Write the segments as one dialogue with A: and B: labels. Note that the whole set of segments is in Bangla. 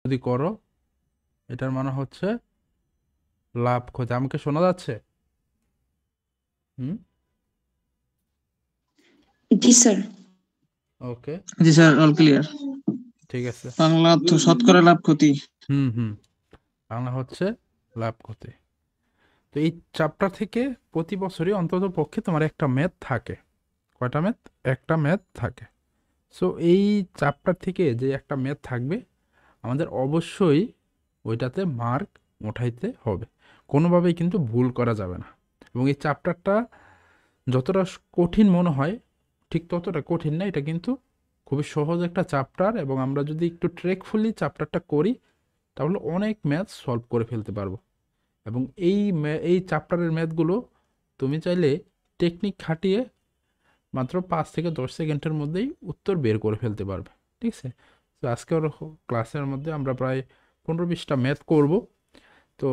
A: যদি করো এটার মানে হচ্ছে লাভ ক্ষতি। আমাকে শোনা যাচ্ছে? হুম।
B: জি স্যার।
A: ওকে,
C: জি স্যার, অল ক্লিয়ার।
A: ঠিক আছে।
C: বাংলা অর্থ শতকরা লাভ ক্ষতি।
A: হুম হুম, বাংলা হচ্ছে লাভ ক্ষতি। তো এই চ্যাপ্টার থেকে প্রতি বছরই অন্তত পক্ষে তোমার একটা ম্যাথ থাকে। কয়টা ম্যাথ? একটা ম্যাথ থাকে। সো এই চ্যাপ্টার থেকে যে একটা ম্যাথ থাকবে আমাদের অবশ্যই ওইটাতে মার্ক উঠাইতে হবে, কোনোভাবেই কিন্তু ভুল করা যাবে না। এবং এই চ্যাপ্টারটা যতটা কঠিন মনে হয় ঠিক ততটা কঠিন না, এটা কিন্তু খুবই সহজ একটা চ্যাপ্টার। এবং আমরা যদি একটু ট্রেকফুলি চ্যাপ্টারটা করি তাহলে অনেক ম্যাথ সলভ করে ফেলতে পারবো। এবং এই চ্যাপ্টারের ম্যাথগুলো তুমি চাইলে টেকনিক খাটিয়ে মাত্র 5 থেকে 10 সেকেন্ডের মধ্যেই উত্তর বের করে ফেলতে পারবে। ঠিক আছে? তো আজকের ক্লাসের মধ্যে আমরা প্রায় 15-20টা ম্যাথ করব। তো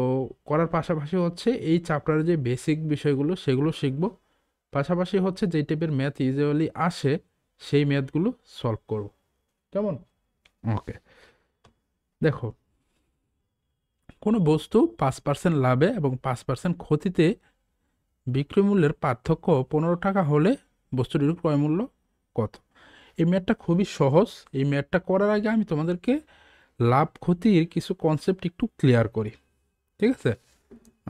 A: করার পাশাপাশি হচ্ছে এই চ্যাপ্টারের যে বেসিক বিষয়গুলো সেগুলো শিখব, পাশাপাশি হচ্ছে যেই টাইপের ম্যাথ ইউজুয়ালি আসে সেই ম্যাথগুলো সলভ করব। কেমন? ওকে, দেখো, কোনো বস্তু 5% লাভে এবং 5% ক্ষতিতে বিক্রয় মূল্যের পার্থক্য 15 টাকা হলে বস্তুটির ক্রয় মূল্য কত? এই ম্যাথটা খুবই সহজ। এই ম্যাথটা করার আগে আমি তোমাদেরকে লাভ ক্ষতির কিছু কনসেপ্ট একটু ক্লিয়ার করি। ঠিক আছে?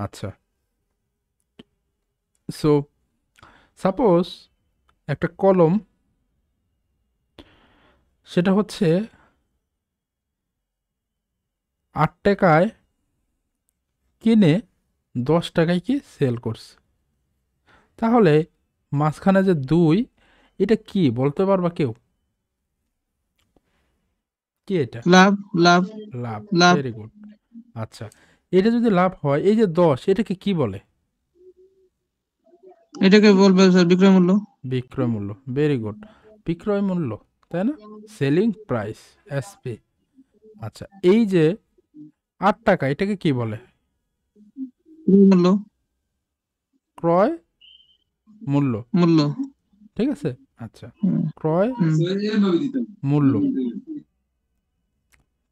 A: আচ্ছা, সো সাপোজ একটা কলম, সেটা হচ্ছে 8 টাকায় কিনে 10 টাকায় কি সেল করছে। তাহলে মাঝখানে যে 2, এটা কি বলতে পারবা কেউ? কি এটা?
C: লাভ, লাভ,
A: লাভ।
C: লাভ।
A: Very good. আচ্ছা, এটা যদি লাভ হয়, এই যে 10, এটাকে কি বলে?
C: এটাকে বলবে স্যার বিক্রয় মূল্য।
A: বিক্রয় মূল্য। ভেরি গুড, বিক্রয় মূল্য, তাই না? Selling price, SP. আচ্ছা, এই যে 8 টাকা, এটাকে কি বলে?
C: বিক্রয় মূল্য,
A: ক্রয় মূল্য।
C: মূল্য।
A: ঠিক আছে? আচ্ছা,
C: হুম,
A: ক্রয়
C: হুম।
A: মূল্য।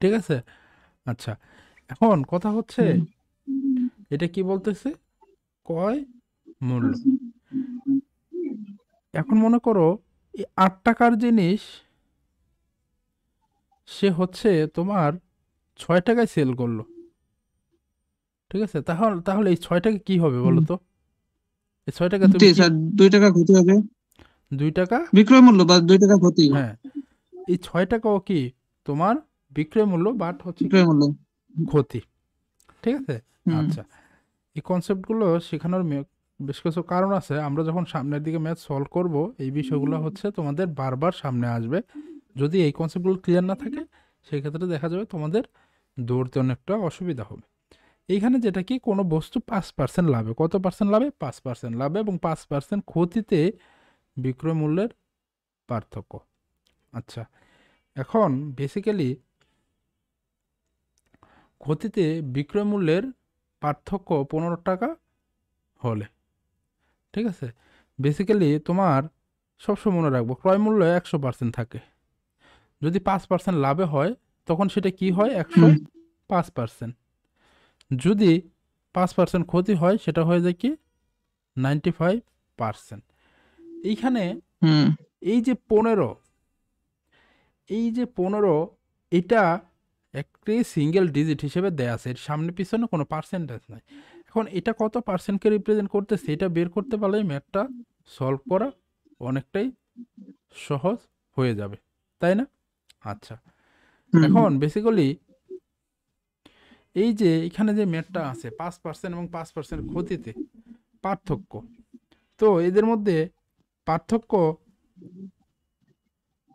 A: ঠিক আছে? আচ্ছা, এখন কথা হচ্ছে
C: হুম।
A: এটা কি বলতেছে? ক্রয় মূল্য। এখন মনে করো এই 8 টাকার জিনিস সে হচ্ছে তোমার 6 টাকায় সেল করলো। ঠিক আছে? তাহলে তাহলে এই 6 টাকা কি হবে বলো তো? এই 6 টাকা
C: জি
A: তুমি কি?
C: স্যার, 2 টাকা ক্ষতি হবে।
A: 2 টাকা।
C: বিক্রয় মূল্য বা 2 টাকা ক্ষতি।
A: হ্যাঁ, এই 6 টাকাও কি তোমার বিক্রয় মূল্য, বাট হচ্ছে কি
C: বিক্রয় মূল্য।
A: ক্ষতি। ঠিক আছে?
C: হুম।
A: আচ্ছা, এই কনসেপ্টগুলো শেখানোর বেশ কিছু কারণ আছে। আমরা যখন সামনের দিকে ম্যাথ সলভ করব এই বিষয়গুলো হচ্ছে তোমাদের বারবার সামনে আসবে। যদি এই কনসেপ্টগুলো ক্লিয়ার না থাকে সেক্ষেত্রে দেখা যাবে তোমাদের দৌড়তে অনেকটা অসুবিধা হবে। এইখানে যেটা কি, কোনো বস্তু 5% লাভে, কত পার্সেন্ট লাভে? 5% লাভে এবং 5% ক্ষতিতে বিক্রয় মূল্যের পার্থক্য। আচ্ছা, এখন বেসিক্যালি ক্ষতিতে বিক্রয় মূল্যের পার্থক্য 15 টাকা হলে, ঠিক আছে, বেসিক্যালি তোমার সবসময় মনে রাখবো ক্রয় মূল্য 100% থাকে। যদি 5% লাভে হয় তখন সেটা কি হয়?
C: হুম।
A: 105%। যদি 5% ক্ষতি হয় সেটা হয়ে যায় কি 95%। এইখানে
C: হুম।
A: এই যে 15, এই যে 15, এটা একটি সিঙ্গেল ডিজিট হিসেবে দেয়া আছে, এর সামনে পিছনে কোনো পার্সেন্টেজ নাই। এখন এটা কত পার্সেন্টকে রিপ্রেজেন্ট করতেছে এটা বের করতে পারলেই ম্যাথটা সলভ করা অনেকটাই সহজ হয়ে যাবে, তাই না? আচ্ছা,
C: হুম।
A: এখন বেসিক্যালি এই যে এখানে যে ম্যাথটা আছে 5% এবং 5% ক্ষতিতে পার্থক্য, তো এদের মধ্যে পার্থক্য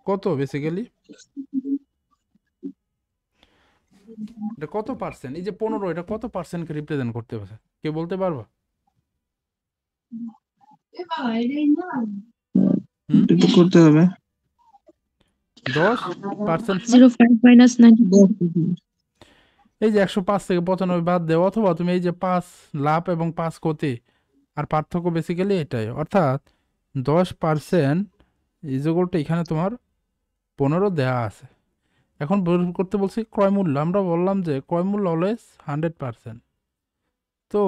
A: কত বেসিক্যালি? এটা কত পার্সেন্ট? এই যে 15, এটা কত পার্সেন্টকে রিপ্রেজেন্ট করতে পারছে কে বলতে পারবা? হুম,
C: এটা তো করতে হবে।
A: 10% না?
B: 05 minus 90.
A: এই যে 105 থেকে 95 বাদ দেও, অথবা তুমি এই যে 5 লাভ এবং 5 ক্ষতি, আর পার্থক্য বেসিক্যালি এটাই, অর্থাৎ 10% ইজগোলটা এখানে তোমার 15 দেয়া আছে। এখন বের করতে বলছি ক্রয় মূল্য, আমরা বললাম যে ক্রয় মূল্য অলওয়েজ 100%। তো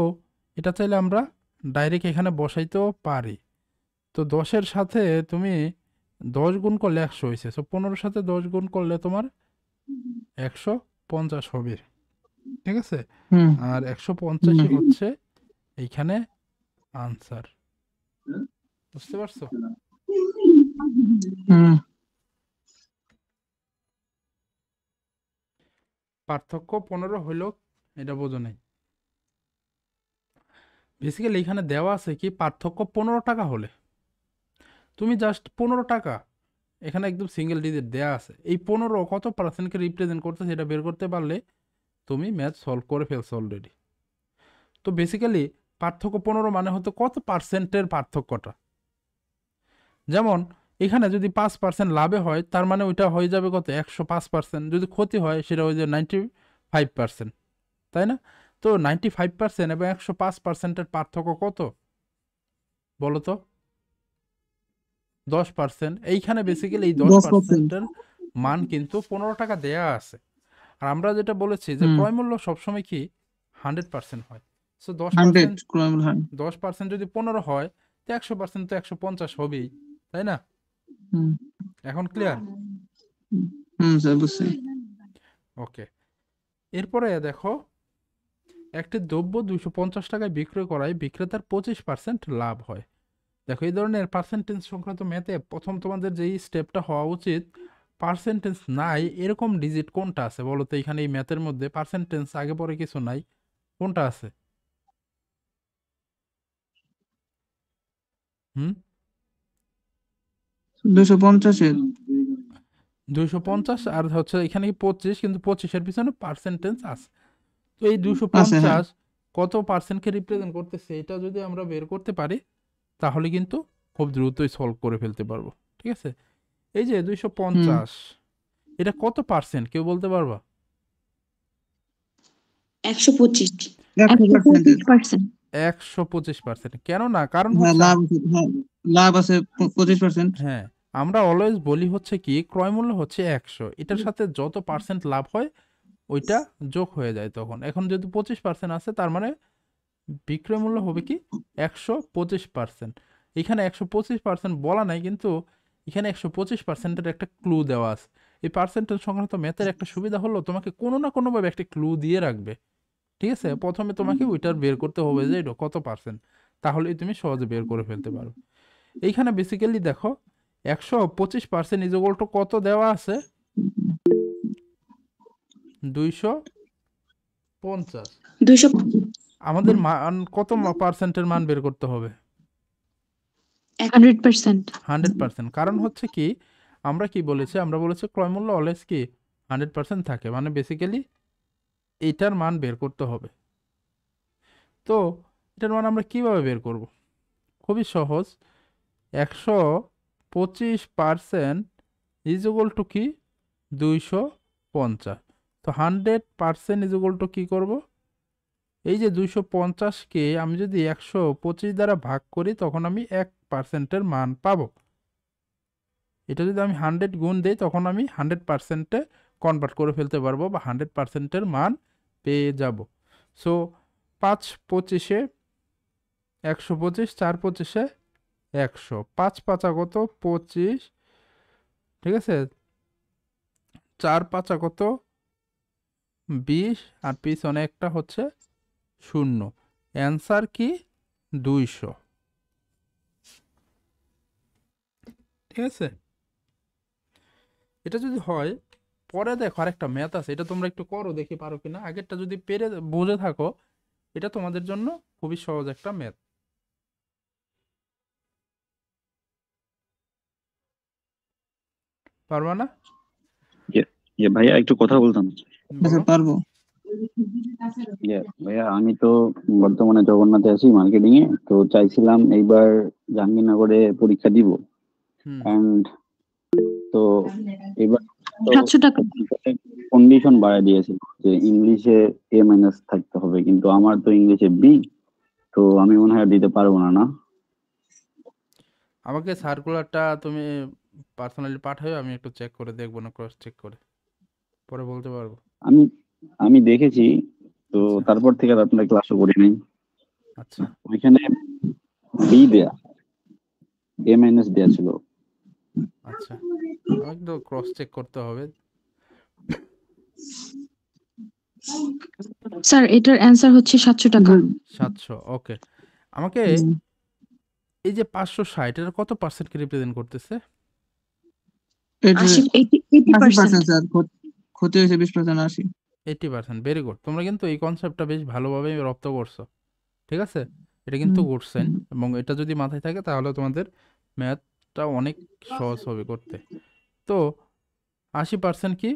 A: এটা চাইলে আমরা ডাইরেক্ট এখানে বসাইতেও পারি। তো 10-এর সাথে তুমি 10 গুণ করলে 100 হয়েছে, সো 15-এর সাথে 10 গুণ করলে তোমার 150 হবে, ঠিক আছে?
C: হুম
A: আর 150ই হচ্ছে এইখানে আনসার। বুঝতে পারছো?
C: হুম
A: পার্থক্য 15 হইলেও এটা বোঝো নাই। বেসিক্যালি এখানে দেওয়া আছে কি পার্থক্য 15 টাকা হলে তুমি জাস্ট 15 টাকা, এখানে একদম সিঙ্গেল ডিজিট দেয়া আছে, এই 15 কত পার্সেন্টকে রিপ্রেজেন্ট করতে সেটা বের করতে পারলে তুমি ম্যাথ সলভ করে ফেলছো অলরেডি। তো বেসিক্যালি পার্থক্য 15 মানে হতো কত পার্সেন্টের পার্থক্যটা। যেমন এখানে যদি 5% লাভে হয় তার মানে ওইটা হয়ে যাবে কত 105%, যদি ক্ষতি হয় সেটা হয়ে যাবে 95%, তাই না? তো 95% এবং 105%-এর পার্থক্য কত বলো তো? 10%। এইখানে বেসিক্যালি এই
C: 10%।
A: 10%-এর মান কিন্তু 15 টাকা দেয়া আছে। আর আমরা যেটা বলেছি যে
C: হুম
A: ক্রয় মূল্য সবসময় কি 100% হয়। সো
C: 100
A: 10%
C: ক্রয় মূল্য হয়।
A: 10% যদি 15 হয় তো 100% তো 150 হবেই, তাই না?
C: হুম
A: এখন ক্লিয়ার?
C: হুম স্যার বুঝছি।
A: ওকে, এরপরে দেখো একটি দ্রব্য 250 টাকায় বিক্রয় করায় বিক্রেতার 25% লাভ হয়। দেখো এই ধরনের পার্সেন্টেজ সংক্রান্ত ম্যাথে প্রথম তোমাদের যেই স্টেপটা হওয়া উচিত, পার্সেন্টেজ নাই এরকম ডিজিট কোনটা আছে বলো তো? এখানে এই ম্যাথের মধ্যে পার্সেন্টেজ আগে পরে কিছু নাই, কোনটা আছে? হুম
C: 250-এর
A: 250 আর হচ্ছে এখানে কি 25, কিন্তু 25-এর পিছনে পার্সেন্টেজ আছে। তো এই
C: আছে, হ্যাঁ।
A: 250 কত পার্সেন্টকে রিপ্রেজেন্ট করতেছে এটা যদি আমরা বের করতে পারি তাহলে কিন্তু খুব দ্রুতই সলভ করে ফেলতে পারবো, ঠিক আছে? এই যে
C: হুম
A: 250 এটা কত পার্সেন্ট কেউ বলতে পারবা?
B: 125
C: 100%।
B: 125%।
A: 125%। কেন না, কারণ
C: হ্যাঁ
A: হচ্ছে
C: লাভ আছে, হ্যাঁ লাভ আছে 25%।
A: হ্যাঁ, আমরা অলওয়েজ বলি হচ্ছে কি ক্রয় মূল্য হচ্ছে 100, এটার সাথে যত পার্সেন্ট লাভ হয় ওইটা যোগ হয়ে যায় তখন। এখন যদি 25% আছে তার মানে বিক্রয় মূল্য হবে কি 125%। এখানে 125% বলা নাই, কিন্তু এখানে 125%-এর একটা ক্লু দেওয়া আছে। এই পার্সেন্টেজ সংক্রান্ত ম্যাথের একটা সুবিধা হলো তোমাকে কোনো না কোনোভাবে একটা ক্লু দিয়ে রাখবে, ঠিক আছে? প্রথমে তোমাকে ওইটার বের করতে হবে যে এটা কত পার্সেন্ট, তাহলেই তুমি সহজে বের করে ফেলতে পারো। এইখানে বেসিক্যালি দেখো 125% ইজ ইকুয়াল টু কত দেওয়া আছে? 250।
B: 200
A: আমাদের মান কত পার্সেন্টের মান বের করতে হবে?
B: 100%।
A: 100%। কারণ হচ্ছে কি আমরা কি বলেছি, আমরা বলেছি ক্রয় মূল্য অলওয়েজ কি 100% থাকে, মানে বেসিক্যালি এইটার মান বের করতে হবে। তো এটার মান আমরা কিভাবে বের করব? খুবই সহজ, 125% ইজ ইকুয়াল টু কি 250। তো 100% ইজ ইকুয়াল টু কি করব? এই যে 250-কে আমি যদি 125 দ্বারা ভাগ করি তখন আমি 1%-এর মান পাবো। এটা যদি আমি 100 গুণ দেই তখন আমি 100%-এ কনভার্ট করে ফেলতে পারবো বা 100%-এর মান পেয়ে যাব। সো 5-25-এ 125, 4-25-এ 100, 5-5 কত 25, ঠিক আছে? 4-5 কত 20, আর পিছনে একটা হচ্ছে 0। অ্যান্সার কি 200, ঠিক আছে? এটা যদি হয়, পরে দেখো আরেকটা ম্যাথ আছে, এটা তোমরা একটু করো দেখি পারো কিনা। আগেরটা যদি পেরে বুঝে থাকো এটা তোমাদের জন্য খুবই সহজ একটা ম্যাথ। পারবা না?
D: ভাইয়া একটু কথা বলতাম।
C: আচ্ছা
A: বলো।
C: পারবো।
D: ভাইয়া আমি তো বর্তমানে জগন্নাথে আছি মার্কেটিং এ, তো চাইছিলাম এইবার জাহাঙ্গীরনগরে পরীক্ষা দিব।
A: হুম
D: এন্ড তো এবার তো
B: 700 টাকা।
D: কন্ডিশন বাড়ায় দিয়েছে যে ইংলিশে A- থাকতে হবে, কিন্তু আমার তো ইংলিশে বি, তো আমি মনে হয় দিতে পারবো না। না
A: আমাকে সার্কুলারটা তুমি পার্সোনালি পাঠাও, আমি একটু চেক করে দেখবো না, ক্রস চেক করে। পরে বলতে পারবো।
D: আমি আমি দেখেছি, তো
A: আচ্ছা
D: তারপর থেকে আর আপনার ক্লাসও করি নাই।
A: আচ্ছা
D: ওইখানে বি দেয়া, এ মাইনাস দেয়া ছিল।
A: আচ্ছা, আমাকে তো ক্রস চেক করতে হবে।
B: স্যার এটার অ্যান্সার হচ্ছে 700 টাকা।
A: 700, ওকে। আমাকে
C: হুম,
A: এই যে 560 এর কত পার্সেন্টকে রিপ্রেজেন্ট করতেছে?
C: এটা
B: 80%
C: 80% স্যার, ক্ষতি হয়েছে 20%, 80।
A: 80%, ভেরি গুড। তোমরা কিন্তু এই কনসেপ্টটা বেশ ভালোভাবে রপ্ত করছো, ঠিক আছে? এটা কিন্তু
C: হুম,
A: গুড সাইন, এবং এটা যদি মাথায় থাকে তাহলে তোমাদের ম্যাথটা অনেক সহজ হবে করতে। তো 80% কি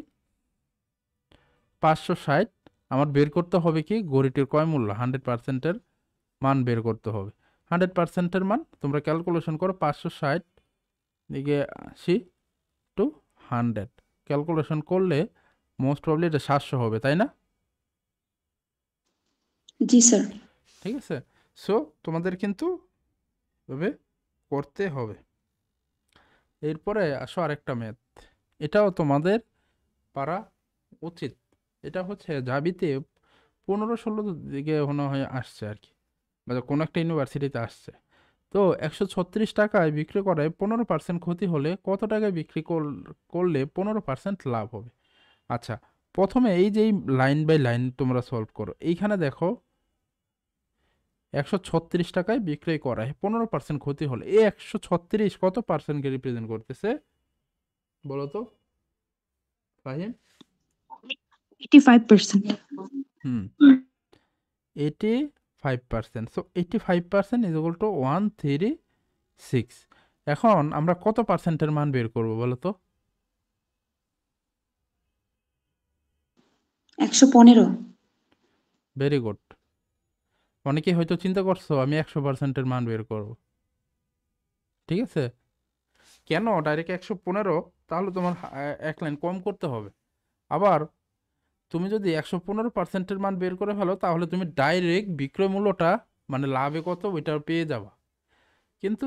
A: 560, আমার বের করতে হবে কি গড়িটির কয় মূল্য, 100%-এর মান বের করতে হবে। 100%-এর মান তোমরা ক্যালকুলেশন করো, 560 দিকে 80 টু 100 ক্যালকুলেশন করলে মোস্ট প্রবলি এটা 700 হবে, তাই না?
B: জি স্যার।
A: ঠিক আছে, সো তোমাদের কিন্তু এভাবে করতে হবে। এরপরে আসো আরেকটা ম্যাথ, এটাও তোমাদের পারা উচিত। এটা হচ্ছে জাবিতে 15-16 দিকে মনে হয় আসছে আর কি, বা কোনো একটা ইউনিভার্সিটিতে আসছে। তো 136 টাকায় বিক্রি করায় 15% ক্ষতি হলে কত টাকায় বিক্রি করলে 15% লাভ হবে? আচ্ছা, প্রথমে এই যে লাইন বাই লাইন তোমরা সলভ করো। এইখানে দেখো 136 টাকায় বিক্রয় করায় 15% ক্ষতি হলে এই 136 কত পার্সেন্টকে রিপ্রেজেন্ট করতেছে বলো তো ফাহিম?
B: 85%।
A: হুম, 85%। So 85% is equal to 136। এখন আমরা কত পার্সেন্টের মান বের করব বলো তো?
B: 115।
A: Very good. অনেকে হয়তো চিন্তা করছো আমি 100%-এর মান বের করব, ঠিক আছে? কেন ডাইরেক্ট 115? তাহলে তোমার এক লাইন কম করতে হবে। আবার তুমি যদি 115%-এর মান বের করে ফেলো তাহলে তুমি ডাইরেক্ট বিক্রয় মূল্যটা মানে লাভে কত ওইটা পেয়ে যাবা। কিন্তু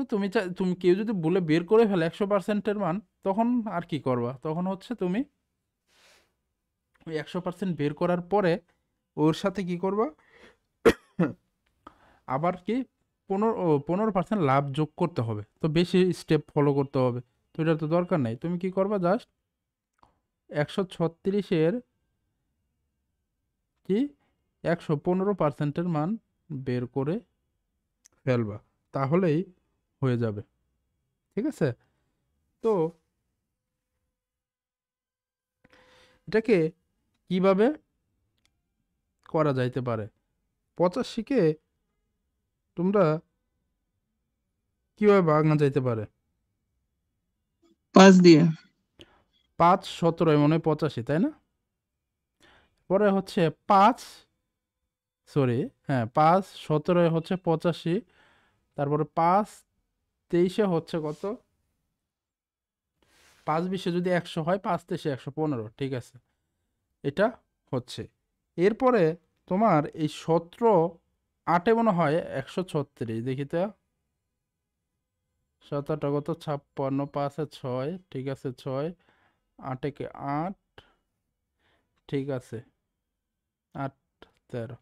A: তুমি কেউ যদি বলে বের করে ফেলে 100%-এর মান, তখন আর কি করবা? তখন হচ্ছে তুমি ওই 100% বের করার পরে ওর সাথে কি করবা, আবার কি 15% লাভ যোগ করতে হবে, তো বেশি স্টেপ ফলো করতে হবে। তো এটা তো দরকার নাই, তুমি কি করবা, জাস্ট 136-এর কি 115%-এর মান বের করে ফেলবা, তাহলেই হয়ে যাবে, ঠিক আছে? তো এটাকে কিভাবে করা যাইতে পারে? 85-কে তোমরা কিভাবে ভাঙা যাইতে পারে?
C: 5 দিয়ে।
A: 5-17 মনে হয় 85, তাই না? পরে হচ্ছে 5, সরি, হ্যাঁ 5-17 হচ্ছে 85, তারপরে 5-23 হচ্ছে কত, 5-20 যদি 100 হয়, 5-23 115, ঠিক আছে, এটা হচ্ছে। এরপরে তোমার এই 17-8 মনে হয় 136, দেখি তো, 7-8 কত, 56, 5-6, ঠিক আছে 6, 8-কে 8, ঠিক আছে 8-13,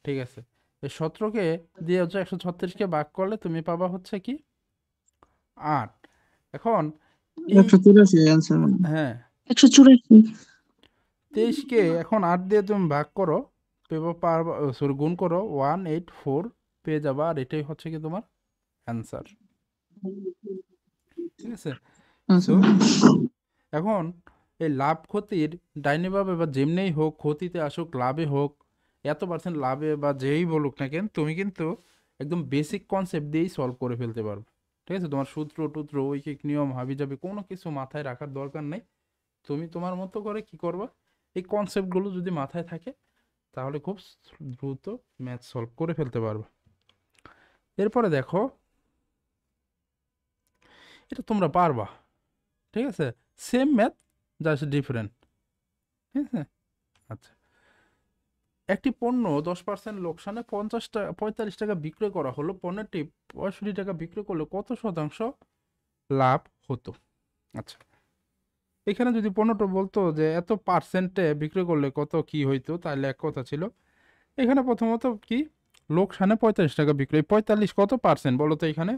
A: ঠিক আছে। এই 17-কে দিয়ে হচ্ছে 136-কে ভাগ করলে তুমি পাবা হচ্ছে কি 8। এখন এই
C: 184 অ্যান্সার মানে।
A: হ্যাঁ
B: 184।
A: 23-কে এখন 8 দিয়ে তুমি ভাগ করো, পেপার পারবা, সরি গুণ করো, 184 পেয়ে যাবা, আর এটাই হচ্ছে কি তোমার অ্যান্সার, ঠিক আছে?
C: আচ্ছা।
A: সো এখন এই লাভ ক্ষতির ডাইনিভাবে বা যেমনেই হোক, ক্ষতিতে আসুক লাভে হোক, এত পার্সেন্ট লাভে বা যেই বলুক না কেন, তুমি কিন্তু একদম বেসিক কনসেপ্ট দিয়েই সলভ করে ফেলতে পারবে, ঠিক আছে? তোমার সূত্র টুত্র ঐকিক নিয়ম হাবিজাবি কোনো কিছু মাথায় রাখার দরকার নেই। তুমি তোমার মতো করে কি করবা, এই কনসেপ্টগুলো যদি মাথায় থাকে তাহলে খুব দ্রুত ম্যাথ সলভ করে ফেলতে পারবে। এরপরে দেখো, এটা তোমরা পারবা, ঠিক আছে? সেম ম্যাথ, জাস্ট ডিফারেন্ট, ঠিক আছে? আচ্ছা, একটি পণ্য 10% লোকসানে 45 টাকা বিক্রয় করা হলো, পণ্যটি 65 টাকা বিক্রয় করলে কত শতাংশ লাভ হতো? আচ্ছা, এখানে যদি 15টা বলতো যে এত পার্সেন্টে বিক্রি করলে কত কি হইতো, তাহলে এক কথা ছিল। এখানে প্রথমত কি লোকসানে 45 টাকা বিক্রি, 45 কত পার্সেন্ট বলো তো এখানে?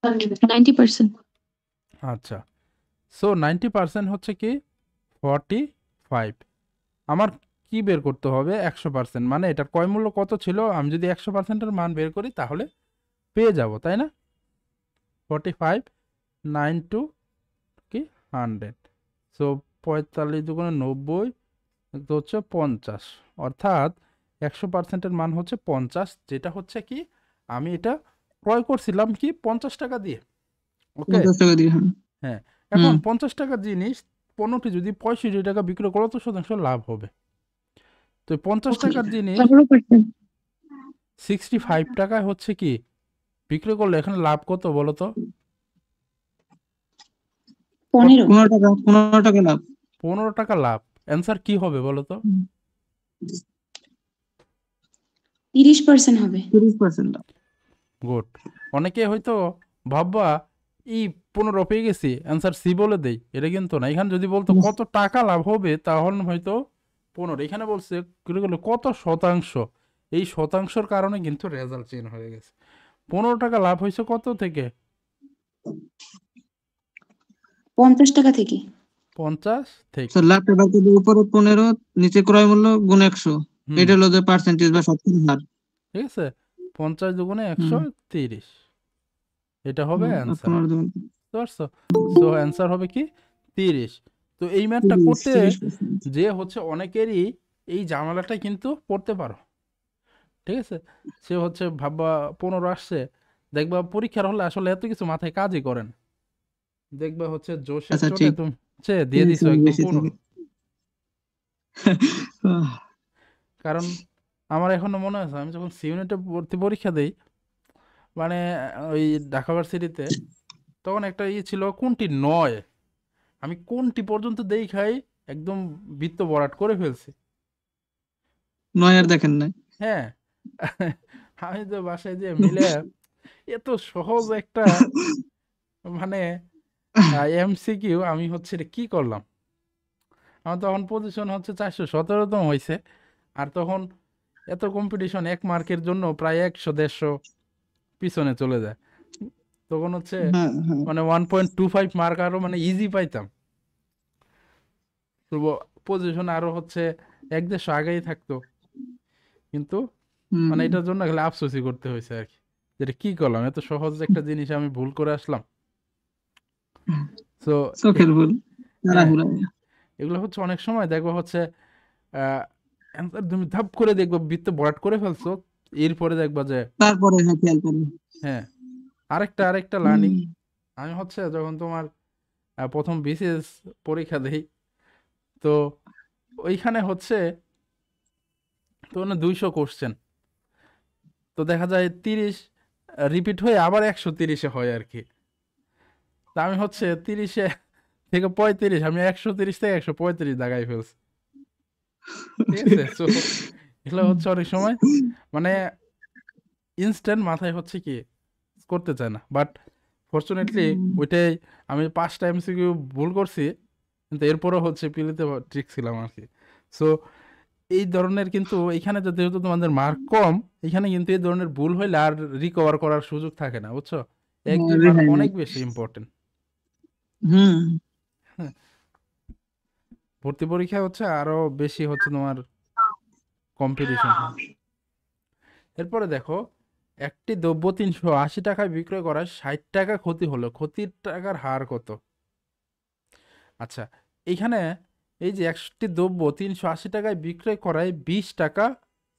B: 90%।
A: আচ্ছা, সো 90% হচ্ছে কি 45। আমার কি বের করতে হবে 100%, মানে এটার ক্রয় মূল্য কত ছিল, আমি যদি 100%-এর মান বের করি তাহলে পেয়ে যাব, তাই না? 45 9 টু কি 100, সো 45 দুগুণে 90, তো হচ্ছে 50, অর্থাৎ 100%-এর মান হচ্ছে 50, যেটা হচ্ছে কি আমি এটা ক্রয় করছিলাম কি 50 টাকা দিয়ে। ওকে,
C: 50 টাকা দিয়ে, হ্যাঁ।
A: হ্যাঁ, এখন
C: হুম
A: 50 টাকার জিনিস পণ্যটি যদি 65 টাকা বিক্রি করো তো শতাংশ লাভ হবে। তো এই 50 টাকার জিনিস
B: 15%।
A: 65 টাকায় হচ্ছে কি বিক্রি করলে এখানে লাভ কত বলো তো?
B: 15।
C: 15 টাকা লাভ।
A: 15 টাকা লাভ। অ্যান্সার কি হবে বলো তো?
B: 30% হবে।
C: 30% লাভ।
A: গুড। অনেকে হয়তো ভাববা এই 15 পেয়ে গেছি, অ্যান্সার সি বলে দেই, এটা কিন্তু না। এখানে যদি বলতো কত টাকা লাভ হবে তাহলে হয়তো 15, এখানে বলছে কত শতাংশ, এই শতাংশের কারণে কিন্তু রেজাল্ট চেঞ্জ হয়ে গেছে। 15 টাকা লাভ হয়েছে কত থেকে?
B: 50 টাকা থেকে।
A: 50 থেকে।
C: স্যার লাভ টাকা যদি উপরে 15, নিচে ক্রয় মূল্য গুণ 100,
A: হুম,
C: এটা হলো যে পার্সেন্টেজ বা শতকরা হার।
A: ঠিক আছে, 50 দুগুণে
C: হুম
A: 130, এটা হবে
C: হুম, আর
A: অ্যান্সার।
C: 15 দুগুণ
A: বুঝতে পারছো? সো অ্যান্সার হবে কি 30। তো এই ম্যাথটা
C: 30,
A: করতে
C: 30%।
A: যে হচ্ছে অনেকেরই এই ঝামেলাটা কিন্তু পড়তে পারো, ঠিক আছে? সে হচ্ছে ভাববা 15 আসছে, দেখবা পরীক্ষার হলে আসলে এত কিছু মাথায় কাজই করেন, দেখবা হচ্ছে জোশের
C: আচ্ছা
A: চোটে
C: ঠিক,
A: তুমি হচ্ছে দিয়ে দিছো
C: টেনশন
A: একদম
C: বেশি
A: 15।
C: থাকে। আহ,
A: কারণ আমার এখনো মনে আছে আমি যখন সি ইউনিটে ভর্তি পরীক্ষা দেই, মানে ওই ঢাকা ভার্সিটিতে, তখন একটা ছিল কোনটি নয়, আমি কোনটি পর্যন্ত দেখাই একদম বৃত্ত ভরাট করে ফেলছি।
C: 9 আর দেখেন না।
A: হ্যাঁ, আমি তো বাসায় যে মিলে এত সহজ একটা মানে এমসিকিউ, আমি হচ্ছে এটা কি করলাম। আমার তখন পজিশন হচ্ছে 417তম হয়েছে, আর তখন এত কম্পিটিশন, 1 মার্কের জন্য প্রায় 100-150 পিছনে চলে যায়। তখন হচ্ছে
C: হ্যাঁ হ্যাঁ।
A: মানে 1.25 মার্ক আরো মানে ইজি পাইতাম, তো পজিশন আরো হচ্ছে 1-150 আগেই থাকতো, কিন্তু
C: হুম,
A: মানে এটার জন্য খালি আফসোসই করতে হয়েছে আর কি, যেটা কি করলাম, এত সহজ একটা জিনিস আমি ভুল করে আসলাম। তো
C: চোখের ভুল,
A: হ্যাঁ,
C: তাড়াহুড়া।
A: এগুলো হচ্ছে অনেক সময় দেখবো হচ্ছে অ্যান্সার তুমি ধাপ করে দেখবো বৃত্ত ভরাট করে ফেলছো, এরপরে দেখবা যে
C: তারপরে হ্যাঁ খেয়াল করি।
A: হ্যাঁ, আরেকটা লার্নিং। আমি হচ্ছে যখন তোমার প্রথম বিসিএস পরীক্ষা দেই, তো ওইখানে হচ্ছে তো 200 কোশ্চেন, তো দেখা যায় 30 রিপিট হয়ে আবার 130-এ হয় আর কি। তা আমি হচ্ছে 30-এ থেকে 35, আমি 130 থেকে 135 দাগাই ফেলছি, ঠিক আছে? তো এগুলো হচ্ছে অনেক সময় মানে ইনস্ট্যান্ট মাথায় হচ্ছে কি করতে চায় না, বাট ফরচুনেটলি ওইটাই আমি 5টা এমসিকিউ ভুল করছি, কিন্তু এরপরও হচ্ছে পিলিতে ঠিক ছিলাম আর কি। সো এই ধরনের কিন্তু এখানে যেহেতু তোমাদের মার্ক কম, এখানে কিন্তু এই ধরনের ভুল হইলে আর রিকভার করার সুযোগ থাকে না, বুঝছো? 1-2 মার্ক
C: রেহাই নাই।
A: অনেক বেশি ইম্পর্টেন্ট।
C: হুম
A: ভর্তি পরীক্ষা হচ্ছে আরো বেশি হচ্ছে তোমার কম্পিটিশন হয়। এরপরে দেখো, একটি দ্রব্য 380 টাকায় বিক্রয় করায় 60 টাকা ক্ষতি হলো, ক্ষতির টাকার হার কত? আচ্ছা, এইখানে এই যে একটি দ্রব্য 380 টাকায় বিক্রয় করায় 20 টাকা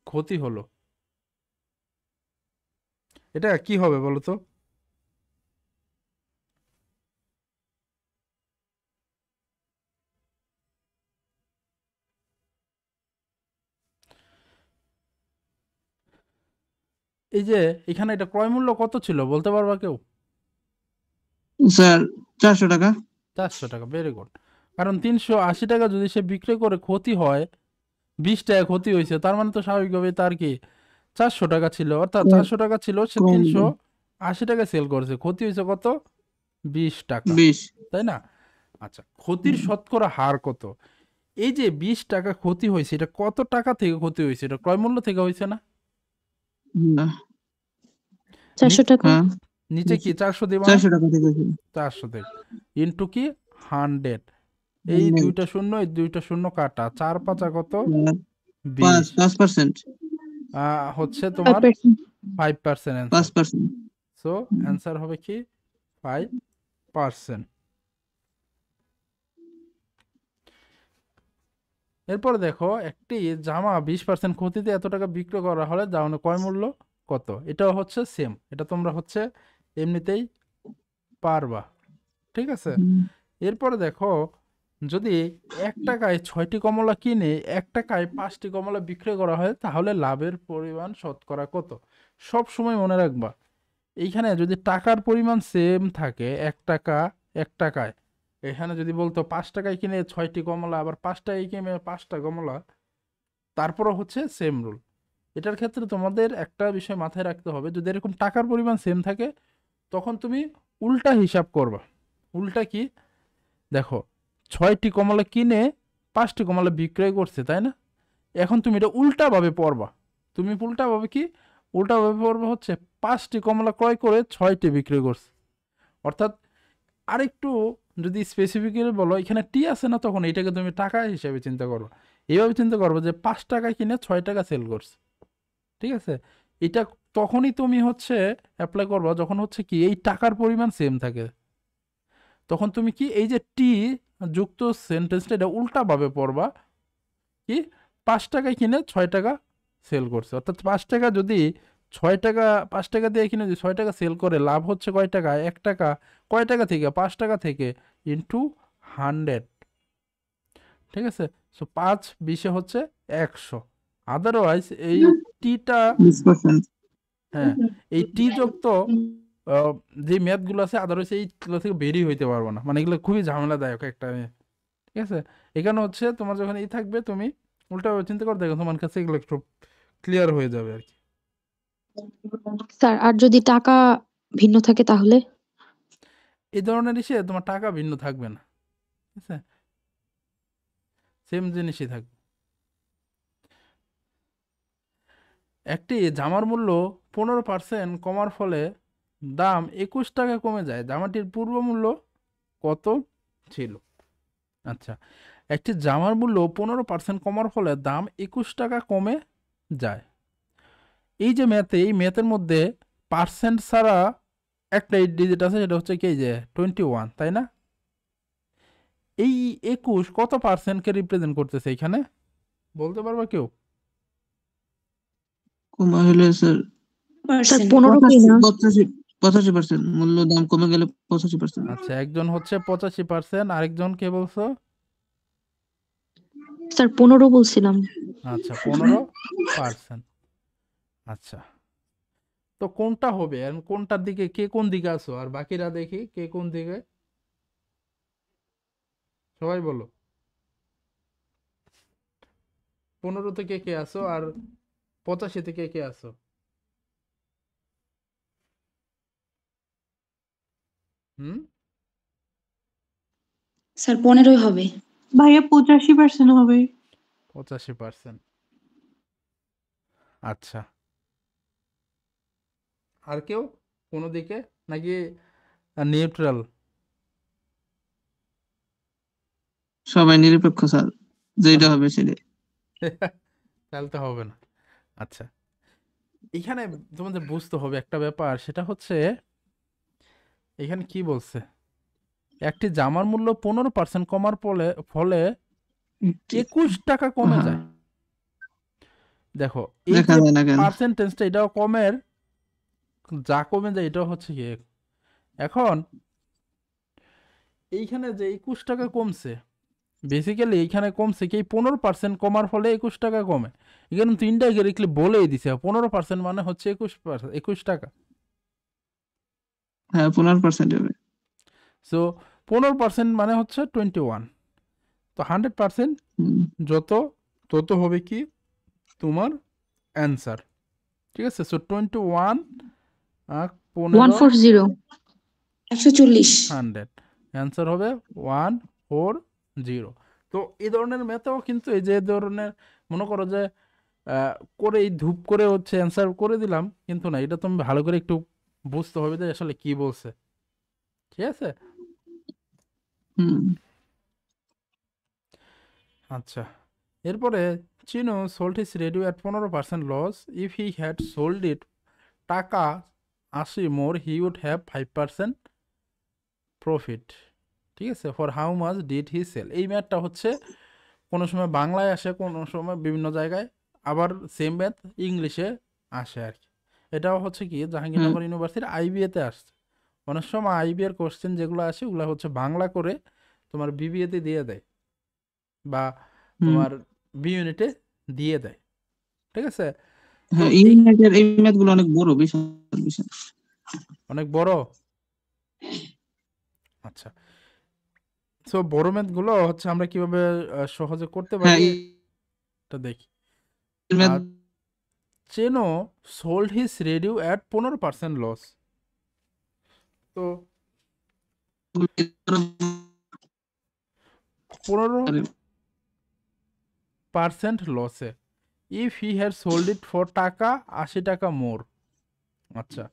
A: ক্ষতি হলো, এটা কি হবে বলো তো? এই যে এখানে এটা ক্রয় মূল্য কত ছিল বলতে পারবা কেউ?
C: স্যার 400 টাকা।
A: 400 টাকা, ভেরি গুড। কারণ 380 টাকা যদি সে বিক্রয় করে ক্ষতি হয়, 20 টাকা ক্ষতি হয়েছে, তার মানে তো স্বাভাবিকভাবে তার কি 400 টাকা ছিল, অর্থাৎ 400 টাকা ছিল, সে
C: ক্রয় মূল্য
A: 380 টাকা সেল করেছে, ক্ষতি হয়েছে কত? 20 টাকা,
C: 20।
A: তাই না? আচ্ছা, ক্ষতির শতকরা হার কত? এই যে 20 টাকা ক্ষতি হয়েছে, এটা কত টাকা থেকে ক্ষতি হয়েছে? এটা ক্রয় মূল্য থেকে হয়েছে না?
C: না,
B: 400 টাকা।
C: হ্যাঁ,
A: নিচে কি 400 দেবা না?
C: 400 টাকা থেকে ছিল।
A: 400 দেব ইন্টু কি 100, এই দুইটা শূন্য এই দুইটা শূন্য কাটা, 4 5 কত? 20
C: 5%,
A: হচ্ছে তোমার 5% অ্যান্সার।
C: 5%।
A: সো অ্যান্সার হবে কি 5%। এরপর দেখো, একটি জামা 20% ক্ষতিতে এত টাকা বিক্রি করা হলে জামার ক্রয় মূল্য কত? এটাও হচ্ছে সেম, এটা তোমরা হচ্ছে এমনিতেই পারবা, ঠিক আছে? এরপরে দেখো, যদি 1 টাকায় 6টি কমলা কিনে 1 টাকায় 5টি কমলা বিক্রি করা হয় তাহলে লাভের পরিমাণ শতকরা কত? সব সময় মনে রাখবা, এইখানে যদি টাকার পরিমাণ সেম থাকে 1 টাকা 1 টাকায়, এখানে যদি বলতো 5 টাকায় কিনে 6টি কমলা, আবার 5 টাকায় কিনে 5টা কমলা, তারপরও হচ্ছে সেম রুল। এটার ক্ষেত্রে তোমাদের একটা বিষয় মাথায় রাখতে হবে, যদি এরকম টাকার পরিমাণ সেম থাকে তখন তুমি উল্টা হিসাব করবা। উল্টা কি? দেখো, 6টি কমলা কিনে 5টি কমলা বিক্রয় করছে, তাই না? এখন তুমি এটা উল্টাভাবে পড়বা। তুমি উল্টাভাবে কি? উল্টাভাবে পড়বা হচ্ছে 5টি কমলা ক্রয় করে 6টি বিক্রি করছে। অর্থাৎ আরেকটু যদি স্পেসিফিক্যালি বলো, এখানে টি আছে না, তখন এটাকে তুমি টাকা হিসেবে চিন্তা করো। এইভাবে চিন্তা করবো যে 5 টাকায় কিনে 6 টাকা সেল করছে, ঠিক আছে? এটা তখনই তুমি হচ্ছে অ্যাপ্লাই করবা যখন হচ্ছে কি এই টাকার পরিমাণ সেম থাকে। তখন তুমি কি এই যে টি যুক্ত সেন্টেন্সটা এটা উল্টাভাবে পড়বা, কি 5 টাকায় কিনে 6 টাকা সেল করছে। অর্থাৎ 5 টাকা যদি 6 টাকা 5 টাকা দিয়ে কিনে যদি 6 টাকা সেল করে, লাভ হচ্ছে কয় টাকা? 1 টাকা। কয় টাকা থেকে? 5 টাকা থেকে, ইন্টু 100, ঠিক আছে? সো 5 20 হচ্ছে 100। আদারওয়াইজ এই টিটা,
C: 20%।
A: হ্যাঁ, এই টি যুক্ত যে ম্যাথগুলো আছে আদারওয়াইজ এইগুলো থেকে বেরিয়ে হইতে পারবো না, মানে এগুলো খুবই ঝামেলাদায়ক একটা, ঠিক আছে? এখানে হচ্ছে তোমার যখন এই থাকবে তুমি উল্টা চিন্তা করে দেখো, তোমার কাছে এগুলো একটু ক্লিয়ার হয়ে যাবে আর কি।
B: স্যার, আর যদি টাকা ভিন্ন থাকে তাহলে?
A: এই ধরনের ইসে তোমার টাকা ভিন্ন থাকবে না, ঠিক আছে? সেম জিনিসই থাকবে। একটি জামার মূল্য 15% কমার ফলে দাম 21 টাকা কমে যায়, জামাটির পূর্ব মূল্য কত ছিল? আচ্ছা, একটি জামার মূল্য 15% কমার ফলে দাম 21 টাকা কমে যায়। এই যে ম্যাথে, এই ম্যাথের মধ্যে পার্সেন্ট ছাড়া একটা ডিজিট আছে, সেটা হচ্ছে কি এই যে 21, তাই না? এই 21 কত পার্সেন্টকে রিপ্রেজেন্ট করতেছে এখানে, বলতে পারবা কেউ?
C: কমা হলে স্যার
B: স্যার 15 কি না?
C: 85%, মূল্য দাম কমে গেলে 85%।
A: আচ্ছা, একজন হচ্ছে 85%, আরেকজন কে বলছো?
B: স্যার 15 বলছিলাম।
A: আচ্ছা, 15%। আচ্ছা, তো কোনটা হবে? আর কোনটার দিকে, কে কোন দিকে আছো? আর বাকিরা দেখি কে কোন দিকে, সবাই বলো। 15 থেকে কে আছো আর 85 থেকে কে আছো? হুম,
B: স্যার 15 হবে।
E: ভাইয়া 85% হবে।
A: 85%। আচ্ছা, আর কেউ কোনো দিকে, নাকি নিউট্রাল?
C: সবাই নিরপেক্ষ স্যার, যেটা হবে সেটা।
A: তাহলে তো হবে না। আচ্ছা, এখানে তোমাদের বুঝতে হবে একটা ব্যাপার, সেটা হচ্ছে এখানে কি বলছে, একটি জামার মূল্য 15% কমার ফলে 21 টাকা কমে যায়। দেখো, এই
C: দেখা
A: যে
C: যায় না কেন?
A: পার্সেন্টেজটা, এটাও কমের, যা কমে যায় এটাও হচ্ছে কি। এখন এইখানে যে 21 টাকা কমছে, বেসিক্যালি এইখানে কমছে কি 15% কমার ফলে 21 টাকা কমে। এখানে তো ইনডাইরেক্টলি বলেই দিছে 15% মানে হচ্ছে 21 টাকা।
C: হ্যাঁ, 15% হবে।
A: সো 15% মানে হচ্ছে 21। তো 100% যত তত হবে কি তোমার অ্যান্সার, ঠিক আছে? সো 21 15
B: 140 140
A: 100 অ্যান্সার হবে 140। তো এই ধরনের ম্যাথেও কিন্তু এই যে ধরনের মনে করো যে করে এই ধূপ করে হচ্ছে অ্যান্সার করে দিলাম, কিন্তু না, এটা তুমি ভালো করে একটু বুঝতে হবে যে আসলে কি বলছে। ঠিক আছে?
C: হুম
A: আচ্ছা, এরপরে Chino sold his radio at 15% loss, if he had sold it taka 80 more he would have 5% profit. ঠিক আছে, for how much did he sell. এই ম্যাথটা হচ্ছে কোনো সময় বাংলায় আসে, কোনো সময় বিভিন্ন জায়গায়, আবার সেম ম্যাথ ইংলিশে আসে আর কি। এটাও হচ্ছে কি জাহাঙ্গীরনগর ইউনিভার্সিটির আইবিএতে আসছে। অনেক সময় আইবিএর কোশ্চেন যেগুলো আসে ওগুলো হচ্ছে বাংলা করে তোমার বিবিএতে দিয়ে দেয় বা
C: হুম
A: তোমার বি ইউনিটে দিয়ে দেয়। ঠিক আছে? তো
C: হ্যাঁ
A: এই
C: এই ম্যাথ গুলো অনেক বড়, বিশাল বিশাল।
A: অনেক বড়। আচ্ছা, সো বড় ম্যাথগুলো হচ্ছে আমরা কিভাবে সহজে করতে
C: হ্যাঁ
A: পারি
C: এই
A: এটা দেখি।
C: ম্যাথ
A: আর Cheno sold his radio at 15% loss. তো 15% লসে, if he had sold it for taka 80 টাকা মোর। আচ্ছা,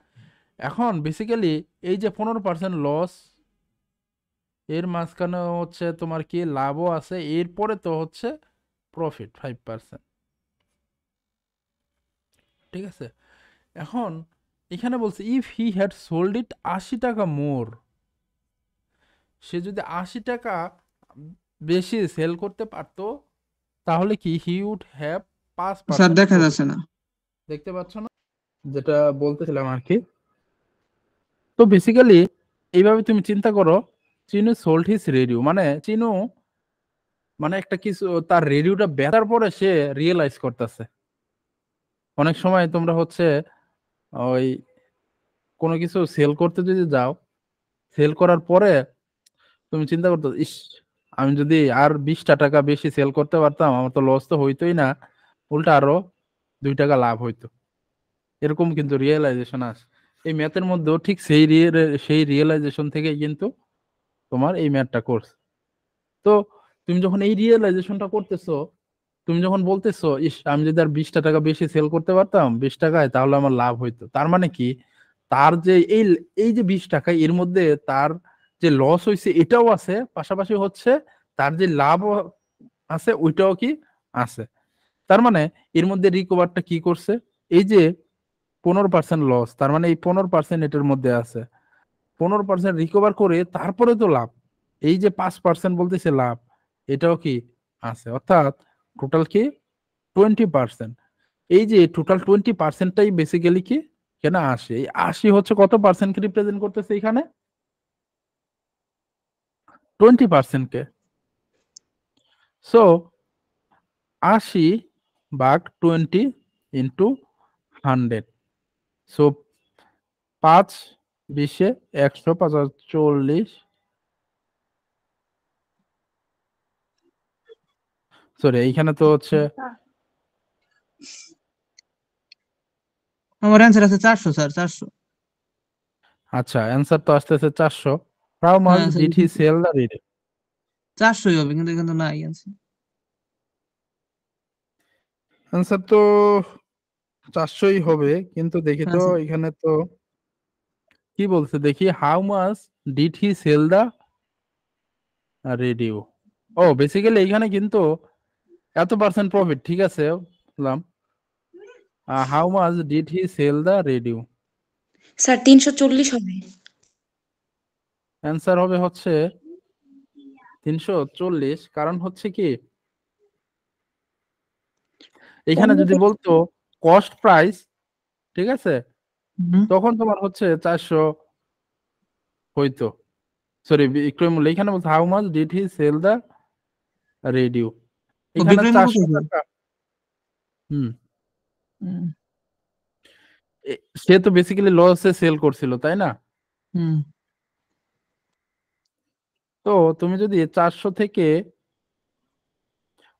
A: এখন বেসিক্যালি এই যে 15% লস, এর মাঝখানে হচ্ছে তোমার কি লাভও আছে, এরপরে তো হচ্ছে প্রফিট 5%। ঠিক আছে? এখন এখানে বলছে ইফ হি হ্যাড সোল্ড ইট 80 টাকা মোর, সে যদি 80 টাকা বেশি সেল করতে পারতো তাহলে কি হি উড হ্যাভ
C: স্যার
A: 5%
C: দেখা
A: প্রফিট।
C: যাচ্ছে না।
A: দেখতে পাচ্ছ না যেটা বলতেছিলাম আর কি? তো বেসিক্যালি এইভাবে তুমি চিন্তা করো, চিনু সোল্ড হিজ রেডিও মানে চিনু মানে একটা কিছু তার রেডিওটা বেচার পরে সে রিয়েলাইজ করতেছে। অনেক সময় তোমরা হচ্ছে ওই কোনো কিছু সেল করতে যদি যাও, সেল করার পরে তুমি চিন্তা করতে, ইস, আমি যদি আর 20টা টাকা বেশি সেল করতে পারতাম আমার তো লস তো হইতোই না, উল্টা আরো 2 টাকা লাভ হইতো। এরকম কিন্তু রিয়েলাইজেশন আসে। এই ম্যাথের মধ্যেও ঠিক সেই রিয়েলাইজেশন থেকেই কিন্তু তোমার এই ম্যাথটা কোর্স। তো তুমি যখন এই রিয়েলাইজেশনটা করতেছো, তুমি যখন বলতেছো ইস আমি যদি আর 20টা টাকা বেশি সেল করতে পারতাম 20 টাকায় তাহলে আমার লাভ হইতো, তার মানে কি তার যে এই এই যে 20 টাকা এর মধ্যে তার যে লস হয়েছে এটাও আছে, পাশাপাশি হচ্ছে তার যে লাভ আছে ওইটাও কি আছে। তার মানে এর মধ্যে রিকভারটা কি করছে, এই যে 15% লস, তার মানে এই 15% এটার মধ্যে আছে, 15% রিকভার করে তারপরে তো লাভ, এই যে 5% বলতেছে লাভ এটাও কি আছে, অর্থাৎ টোটাল কি 20%। এই যে টোটাল 20%টাই বেসিক্যালি কি কেন 80, এই 80 হচ্ছে কত পার্সেন্টকে রিপ্রেজেন্ট করতেছে এখানে? 20% কে। সো 80/20 × 100, সো 5×20=145, সরি এইখানে তো হচ্ছে
C: আমার অ্যান্সার আছে 400 স্যার, 400।
A: আচ্ছা অ্যান্সার তো আসতেছে 400। হাউ মাচ
C: হ্যাঁ sir
A: did he sell the radio?
C: 400ই হবে, কিন্তু এখানে তো নাই অ্যান্সার।
A: অ্যান্সার তো 400ই হবে, কিন্তু দেখি
C: হ্যাঁ
A: তো
C: স্যার।
A: এখানে তো কি বলছে দেখি, how much did he sell the radio. ও বেসিক্যালি এখানে কিন্তু এত পার্সেন্ট প্রফিট, ঠিক আছে বললাম, how much did he sell the radio.
B: Sir 340 হবে।
A: অ্যান্সার হবে হচ্ছে 340, কারণ হচ্ছে কি এখানে
B: অন্য
A: যদি বলতো কস্ট প্রাইস, ঠিক আছে,
C: হুম।
A: তখন তোমার হচ্ছে 400 হইতো, সরি বিক্রয় মূল্য, এখানে বলছে how much did he sell the radio,
C: ও
A: এখানে
C: বিক্রয় মূল্য
A: 400
C: কত?
A: টাকা। হুম,
C: হুম
A: সে তো বেসিক্যালি লসে সেল করছিল তাই না?
C: হুম।
A: তো তুমি যদি 400 থেকে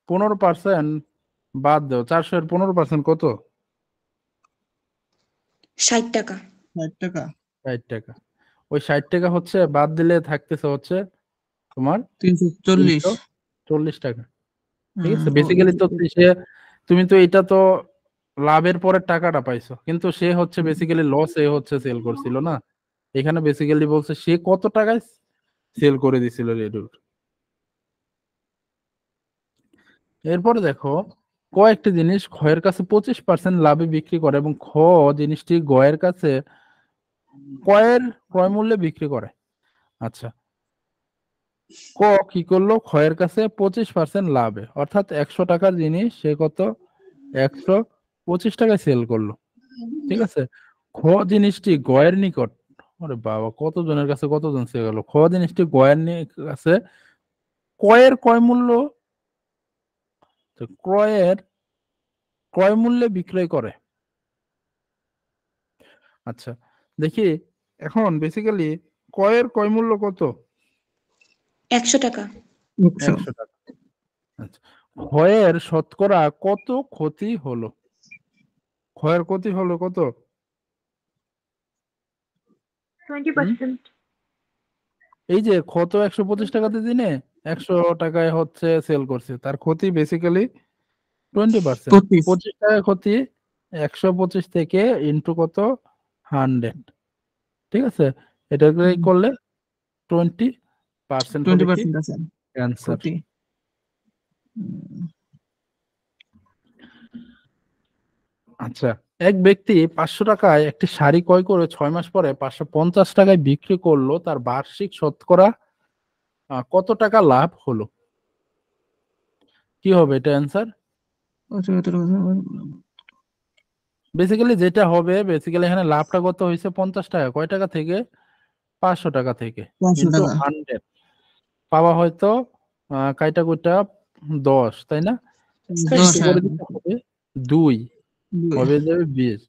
A: 15% বাদ দাও, 400 এর 15% কত?
B: 60 টাকা।
C: 60 টাকা।
A: 60 টাকা। ওই 60 টাকা হচ্ছে বাদ দিলে থাকতেছে হচ্ছে তোমার
C: 340।
A: 340 টাকা। ঠিক আছে, বেসিক্যালি তো তুমি তো এটা তো লাভের পরে টাকাটা পাইছো, কিন্তু সে হচ্ছে বেসিক্যালি লস এ হচ্ছে সেল করছিল না। এখানে বেসিক্যালি বলছে সে কত টাকায় সেল করে দিছিল রেডুর। এরপরে দেখো, ক একটি জিনিস ক্ষয়ের কাছে 25% লাভে বিক্রি করে এবং খ জিনিসটি গয়ের কাছে কয়ের ক্রয় মূল্যে বিক্রি করে। আচ্ছা, ক কি করলো, ক্ষয়ের কাছে 25% লাভে, অর্থাৎ 100 টাকার জিনিস সে কত 125 টাকায় সেল করলো। ঠিক আছে, খ জিনিসটি গয়ের নিকট, আরে বাবা কতজনের কাছে কতজন সেল গেল, খ জিনিসটি গয়ের কাছে ক্রয়ের ক্রয় মূল্য, তো ক্রয়ের ক্রয় মূল্যে বিক্রয় করে। আচ্ছা দেখি, এখন বেসিক্যালি ক্রয়ের ক্রয় মূল্য কত?
F: 100 টাকা।
C: 100।
A: 100 টাকা। আচ্ছা, ক্ষয়ের শতকরা কত ক্ষতি হলো? ক্ষয়ের ক্ষতি হলো কত?
E: 20%.
A: এই যে ক্ষত 125 টাকাতে দিনে 100 টাকায় হচ্ছে সেল করছে, তার ক্ষতি বেসিক্যালি 20%।
C: 25।
A: 25 টাকা ক্ষতি 125 থেকে ইন্টু কত 100। ঠিক আছে, এটা করলে 20% হবে কি
C: 20% আছে
A: অ্যান্সার।
C: ক্ষতি। উম,
A: আচ্ছা, এক ব্যক্তি 500 টাকায় একটি শাড়ি ক্রয় করে 6 মাস পরে 550 টাকায় বিক্রি করলো, তার বার্ষিক শতকরা কত টাকা লাভ হলো? কি হবে এটা অ্যান্সার? বেসিক্যালি যেটা হবে, বেসিক্যালি এখানে লাভটা কত হয়েছে 50 টাকা, কয় টাকা থেকে 500 টাকা থেকে
C: 500
A: ইন্টু
C: টাকা।
A: 100 পাওয়া হয়তো কয়টা কয়টা 10, তাই না?
C: 10
A: একটু
C: হ্যাঁ।
A: করে দিতে হবে 2 হবে যাবে 20।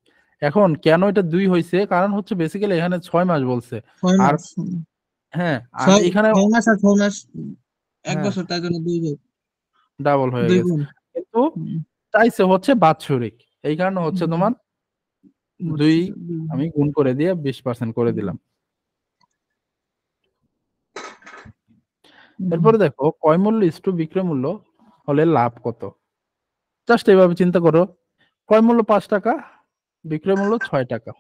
A: এখন কেন এটা 2 হয়েছে, কারণ হচ্ছে বেসিক্যালি এখানে 6 মাস বলছে।
C: 6
A: আর
C: মাস।
A: হ্যাঁ, আর
C: 6
A: এখানে
C: মাস আর 6 মাস 1
A: হ্যাঁ
C: বছর, তার জন্য 2 যোগ
A: ডাবল হয়ে
C: 2
A: গেছে,
C: গুণ।
A: কিন্তু চাইছে হচ্ছে বাৎসরিক, এই কারণে হচ্ছে তোমার 2 আমি গুণ করে দিয়ে 20% করে দিলাম। এরপরে দেখো, ক্রয় মূল্য ইস্টু বিক্রয় মূল্য হলে লাভ কত? জাস্ট এইভাবে চিন্তা করো, ক্রয় মূল্য 5 টাকা, বিক্রয় মূল্য 6 টাকা,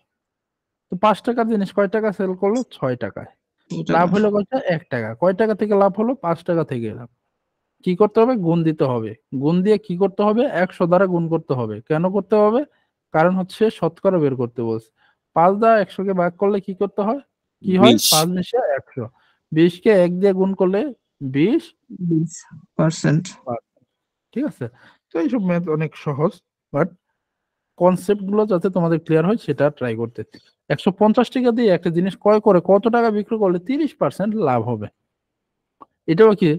A: তো 5 টাকার জিনিস কয় টাকা সেল করলো 6 টাকায়, লাভ হলো কয়টা 1 টাকা, কয় টাকা থেকে লাভ হলো 5 টাকা থেকে লাভ। কি করতে হবে, গুণ দিতে হবে, গুণ দিয়ে কি করতে হবে 100 দ্বারা গুণ করতে হবে। কেন করতে হবে, কারণ হচ্ছে শতকরা বের করতে বলছে। 5 দ্বারা 100 কে ভাগ করলে কি করতে হয়, কি হয়
C: 20।
A: 5 মিশে 100, 20 কে 1 দিয়ে গুণ করলে 20%।
C: 20%।
A: ঠিক আছে, তো এইসব ম্যাথ অনেক সহজ, বাট কনসেপ্ট গুলো যাতে তোমাদের ক্লিয়ার হয় সেটা ট্রাই করতে। 150 টাকা দিয়ে একটা জিনিস ক্রয় করে কত টাকা বিক্রি করলে 30% লাভ হবে? এটাও কি,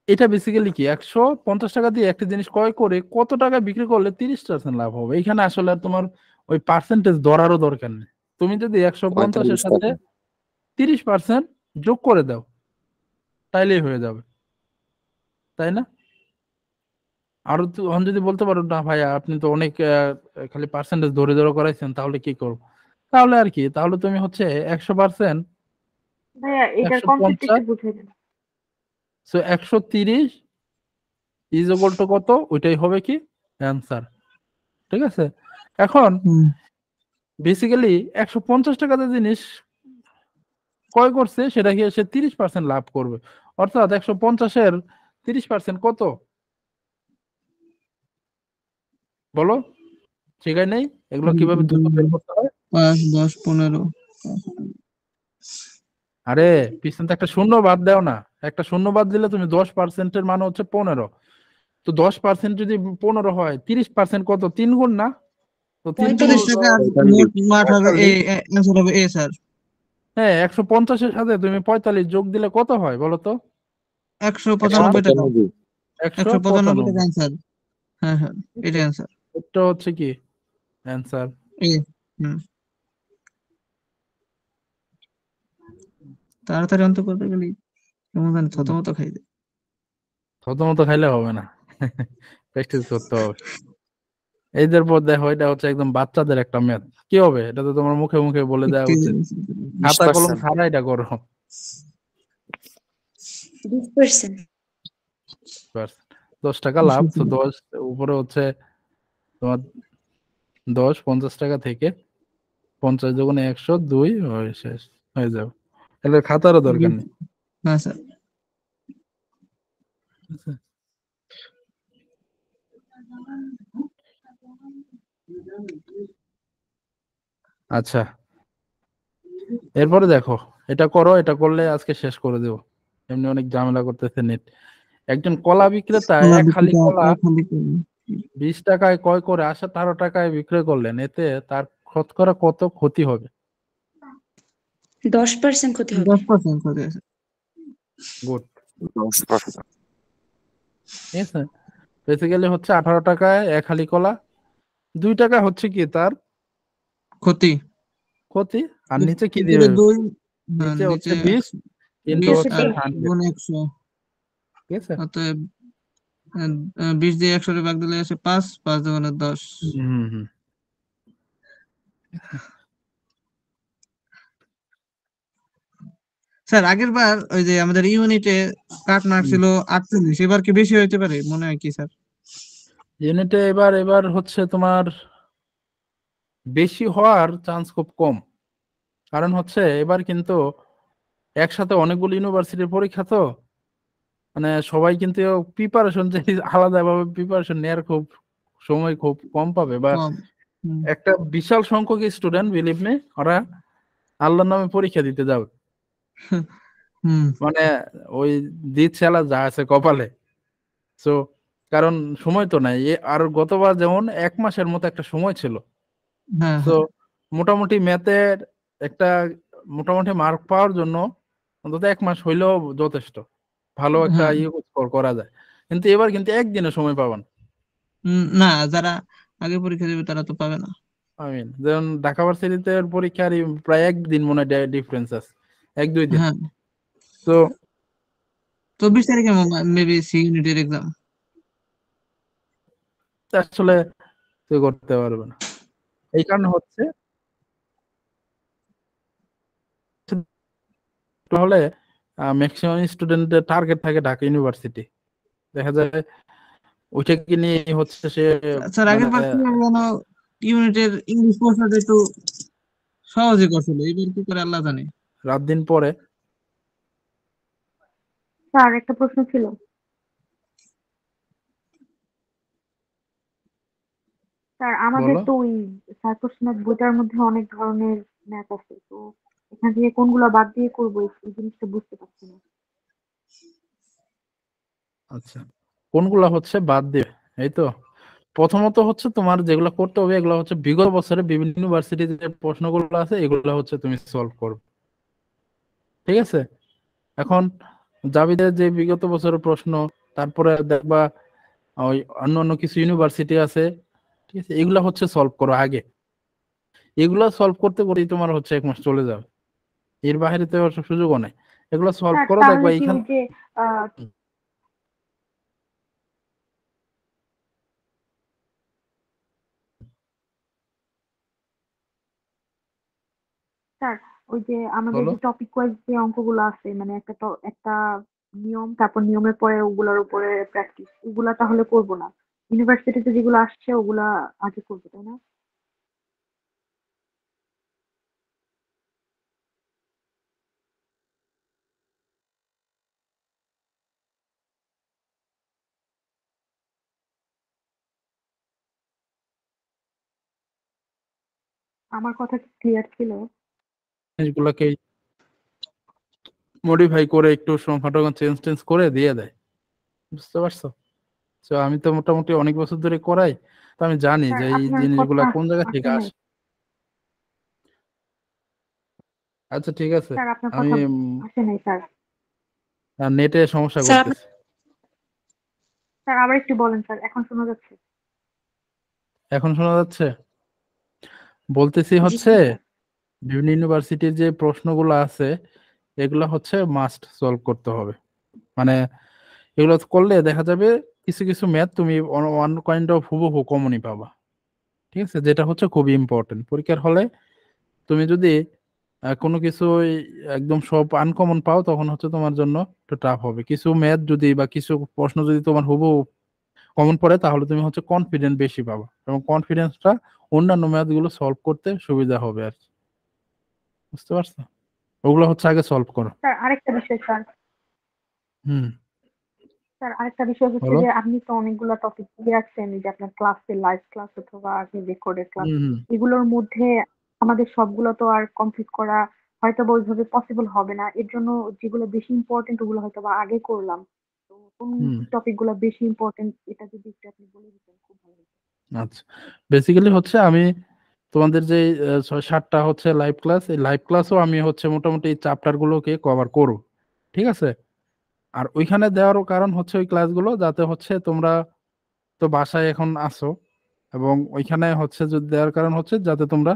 A: এটা বেসিক্যালি কি 150 টাকা দিয়ে একটা জিনিস ক্রয় করে কত টাকা বিক্রি করলে 30% লাভ হবে? এখানে আসলে আর তোমার ওই পার্সেন্টেজ ধরারও দরকার নেই। তুমি যদি 150-এর
D: 45
A: সাথে
D: টাকা।
A: 30% যোগ করে দাও তাইলেই হয়ে যাবে, তাই না? আর তখন যদি বলতে পারো না ভাই আপনি তো অনেক খালি পার্সেন্টেজ ধরে ধরে করাইছেন, তাহলে কি করবো? তাহলে আর কি, তাহলে তুমি হচ্ছে 100%,
E: ভাইয়া এটার কনসেপ্ট
A: 150,
E: একটু বুঝিয়ে দেন।
A: সো 130 ইজ ইকুয়াল টু কত, ওইটাই হবে কি অ্যান্সার। ঠিক আছে, এখন বেসিক্যালি 150 টাকাতে জিনিস ক্রয় করছে, সেটা কি সে 30% লাভ করবে, অর্থাৎ 150-এর 30% কত বলো? শিখাই নেই এগুলো কিভাবে দ্রুত বের করতে হয়?
C: 5 10 15।
A: আরে পিছনে তো একটা শূন্য বাদ দাও না, একটা শূন্য বাদ দিলে তুমি 10%-এর মান হচ্ছে 15, তো 10% যদি 15 হয় 30% কত, 3 গুণ না? তো 3
C: 30
F: 45।
C: টাকা আর
D: 45।
C: মোট মাঠ হবে এ, অ্যান্সার হবে এ স্যার।
A: হ্যাঁ, 150-এর সাথে তুমি 45 যোগ দিলে কত হয় বলো তো?
C: 195 টাকা। 195 টাকা
A: 195।
C: অ্যান্সার। হ্যাঁ হ্যাঁ, এটা অ্যান্সার।
A: এটা হচ্ছে কি অ্যান্সার।
C: এ। হুম। তাড়াতাড়ি অন্ত করতে গেলে কেমন জানি থতমত খাই যায়।
A: প্রথমত খাইলে হবে না, প্র্যাকটিস করতে হবে। এইদের পর দেখো এটা হচ্ছে একদম বাচ্চাদের একটা ম্যাথ। কি হবে? এটা তো তোমার মুখে মুখে বলে দেওয়া উচিত। খাতা কলম
G: 20%।
A: ছাড়া এটা করো।
F: 20%।
A: 10 টাকা লাভ, তো 10 উপরে হচ্ছে তোমার 10 50 টাকা থেকে 50 দুগুণে 100 2 হয়ে শেষ হয়ে যাবে। তাহলে খাতারও দরকার নেই।
C: না স্যার।
A: আচ্ছা, এরপরে দেখো এটা করো, এটা করলে আজকে শেষ করে দেবো। এমনি অনেক ঝামেলা করতেছে নেট। একজন কলা বিক্রেতা এক হালি কলা 20 টাকায় ক্রয় করে 18 টাকায় বিক্রয় করলেন, এতে তার শতকরা কত ক্ষতি হবে?
F: 10% ক্ষতি হবে।
C: 10% ক্ষতি আছে।
A: গুড,
G: 10%।
A: ঠিক আছে। বেসিক্যালি হচ্ছে 18 টাকায় এক হালি কলা, 2 টাকা হচ্ছে কি তার
C: ক্ষতি।
A: ক্ষতি, আর নিচে কি
C: উপরে
A: দিবে?
C: 2,
A: নিচে হচ্ছে
C: নিচে
A: 20 কিন্তু
F: 20
A: হচ্ছে
F: আর
A: 100,
C: গুণ 100।
A: ঠিক আছে।
C: অতএব 20 দিয়ে 100 রে ভাগ দিলে আসে 5, 5 দুগুণে 10।
A: হুম।
C: স্যার আগের বার ওই যে আমাদের ইউনিটে কাট মার্ক ছিল 48, এবার কি বেশি হইতে পারে মনে হয় কি স্যার?
A: ইউনিটে এবার হচ্ছে তোমার বেশি হওয়ার চান্স খুব কম। কারণ হচ্ছে এবার কিন্তু একসাথে অনেকগুলো ইউনিভার্সিটির পরীক্ষা, তো মানে সবাই কিন্তু প্রিপারেশন যে আলাদাভাবে প্রিপারেশন নেওয়ার খুব সময় খুব কম পাবে, বা
C: কম।
A: একটা বিশাল সংখ্যক স্টুডেন্ট বিলিভ মি ওরা আল্লাহর নামে পরীক্ষা দিতে যাবে, মানে ওই দিচ্ছে আল্লাহ যা আছে কপালে। সো কারণ সময় তো নাই। আর গতবার যেমন 1 মাসের মতো একটা সময় ছিল,
C: হ্যাঁ
A: তো
C: হ্যাঁ
A: মোটামুটি ম্যাথের একটা মোটামুটি মার্ক পাওয়ার জন্য অন্তত 1 মাস হইলেও যথেষ্ট, ভালো একটা
C: হ্যাঁ।
A: স্কোর করা যায়। কিন্তু এবার কিন্তু একদিনে সময় পাবেন।
C: না, যারা আগে পরীক্ষা দেবে তারা তো পাবে না।
A: যেমন ঢাকা ভার্সিটিতে পরীক্ষার প্রায় একদিন মনে হয় ডিফারেন্স আছে, 1-2 দিন।
C: হ্যাঁ,
A: তো
C: 24 তারিখে মেবি সি ইউনিটের এক্সাম।
A: আসলে কেউ করতে পারবে না, এই কারণে হচ্ছে হলে ম্যাক্সিমাম স্টুডেন্টের টার্গেট থাকে ঢাকা ইউনিভার্সিটি, দেখা যায় ওইটাকে নিয়ে হচ্ছে সে
C: স্যার আগের বার কি যেন ইউনিটের ইংলিশ প্রশ্নটা একটু সহজে করছিল, এবার কি করে আল্লাহ জানে।
A: রাত দিন পরে।
E: স্যার একটা প্রশ্ন ছিল। স্যার আমাদের
A: বলো,
E: তো ওই সার্কোসম্যাথ বইটার মধ্যে অনেক ধরনের ম্যাথ আছে, তো এখান থেকে কোনগুলো বাদ দিয়ে করবো এই জিনিসটা বুঝতে পারছি না।
A: আচ্ছা কোনগুলা হচ্ছে বাদ দিবে, এই তো প্রথমত হচ্ছে তোমার যেগুলো করতে হবে এগুলো হচ্ছে বিগত বছরে বিভিন্ন ইউনিভার্সিটির যে প্রশ্নগুলো আছে এগুলো হচ্ছে তুমি সলভ করবে, ঠিক আছে। এখন জাবিদের যে বিগত বছরের প্রশ্ন, তারপরে দেখবা ওই অন্য কিছু ইউনিভার্সিটি আছে, ঠিক আছে, এগুলা হচ্ছে সলভ করো আগে। এগুলা সলভ করতে করেই তোমার হচ্ছে 1 মাস চলে যাবে, এর বাইরে তো সুযোগও নাই। এগুলো সলভ
E: স্যার
A: করো, দেখবা
E: তাহলে কি
A: এইখান
E: ওই যে আহ, স্যার ওই যে আমাদের
A: বলো।
E: যে টপিক ওয়াইজ যে অঙ্কগুলো আছে, মানে একটা নিয়ম, তারপর নিয়মের পরে ওগুলোর উপরে প্র্যাকটিস, ওগুলা তাহলে করবো না, ইউনিভার্সিটিতে যেগুলো আসছে ওগুলা আগে করবো, তাই না? আমার কথা কি ক্লিয়ার ছিল?
A: জিনিসগুলোকে মডিফাই করে একটু সংখ্যাটা চেঞ্জ করে দিয়ে দেয়, বুঝতে পারছো? তো আমি তো মোটামুটি অনেক বছর ধরে করাই, তো আমি জানি
E: স্যার
A: যে এই
E: আপনার
A: জিনিসগুলা
E: কথা
A: কোন জায়গা থেকে
E: আসে নাই।
A: আসে। আচ্ছা ঠিক আছে,
E: স্যার আপনার
A: আমি
E: কথা আসে নাই স্যার।
A: নেটে সমস্যা
F: স্যার আপনার
A: করতেছি।
E: স্যার আবার একটু বলেন স্যার, এখন শোনা যাচ্ছে।
A: এখন শোনা যাচ্ছে? বলতেছি
F: জি
A: হচ্ছে
F: স্যার।
A: বিভিন্ন ইউনিভার্সিটির যে প্রশ্নগুলো আছে এগুলো হচ্ছে মাস্ট সলভ করতে হবে, মানে এগুলো করলে দেখা যাবে কিছু কিছু ম্যাথ তুমি ওয়ান কাইন্ড অফ হুবহু কমনই পাবা, ঠিক আছে, যেটা হচ্ছে খুবই ইম্পর্টেন্ট পরীক্ষার হলে। তুমি যদি কোনো কিছু একদম সব আনকমন পাও তখন হচ্ছে তোমার জন্য একটু টাফ হবে। কিছু ম্যাথ যদি বা কিছু প্রশ্ন যদি তোমার হুবহু কমন পড়ে তাহলে তুমি হচ্ছে কনফিডেন্ট বেশি পাবা, এবং কনফিডেন্সটা অন্যান্য ম্যাথ গুলো সলভ করতে সুবিধা হবে আর কি। বুঝতে পারছো? ওগুলো হচ্ছে আগে সলভ করো।
E: স্যার আরেকটা বিষয় স্যার
A: হুম,
E: আরেকটা বিষয় হচ্ছে
A: বলো।
E: যে আপনি তো অনেকগুলো টপিক দিয়ে রাখছেন, যে আপনার ক্লাসে লাইভ ক্লাস অথবা রেকর্ডেড ক্লাস,
A: হুম হুম
E: এগুলোর মধ্যে আমাদের সবগুলো তো আর কমপ্লিট করা হয়তো বা ওইভাবে পসিবল হবে না। এর জন্য যেগুলো বেশি ইম্পর্টেন্ট ওগুলো হয়তো বা আগে করলাম। তো কোন
A: হুম।
E: টপিক গুলো বেশি ইম্পর্টেন্ট এটা যদি একটু আপনি বলে দিতেন খুব ভালো হতো।
A: আচ্ছা, বেসিক্যালি হচ্ছে আমি তোমাদের যে 6-7টা হচ্ছে লাইভ ক্লাস, এই লাইভ ক্লাসও আমি হচ্ছে মোটামুটি এই চ্যাপ্টার গুলোকে কভার করব। ঠিক আছে, আর ওইখানে দেওয়ারও কারণ হচ্ছে ওই ক্লাসগুলো যাতে হচ্ছে তোমরা তো বাসায় এখন আসো, এবং ওইখানে হচ্ছে যদি দেওয়ার কারণ হচ্ছে যাতে তোমরা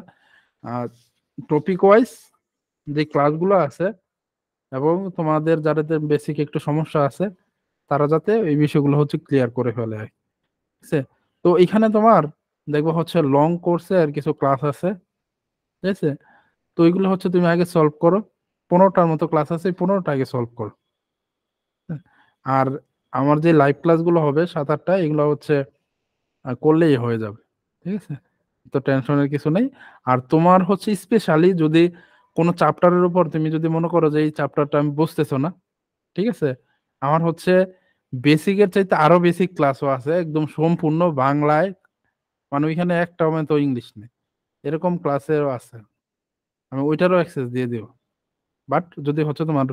A: টপিক ওয়াইজ যে ক্লাসগুলো আছে এবং তোমাদের যাদের বেসিক একটু সমস্যা আছে তারা যাতে এই বিষয়গুলো হচ্ছে ক্লিয়ার করে ফেলে আর কি। ঠিক আছে, তো এখানে তোমার দেখবো হচ্ছে লং কোর্সে আর কিছু ক্লাস আছে। ঠিক আছে, তো ওইগুলো হচ্ছে তুমি আগে সলভ করো। 15টার মতো ক্লাস আছে, 15টা আগে সলভ করো। হ্যাঁ, আর আমার যে লাইভ ক্লাসগুলো হবে 7-8টা, এগুলো হচ্ছে করলেই হয়ে যাবে। ঠিক আছে, তো টেনশনের কিছু নেই। আর তোমার হচ্ছে স্পেশালি যদি কোনো চ্যাপ্টারের উপর তুমি যদি মনে করো যে এই চ্যাপ্টারটা আমি বুঝতেছো না, ঠিক আছে, আমার হচ্ছে বেসিকের চাইতে আরো বেসিক ক্লাসও আছে একদম সম্পূর্ণ বাংলায়, মানে ওইখানে একটাও মানে তো ইংলিশ নেই, এরকম ক্লাসেও আছে। আমি ওইটারও অ্যাক্সেস দিয়ে দিব, বাট যদি হচ্ছে তোমার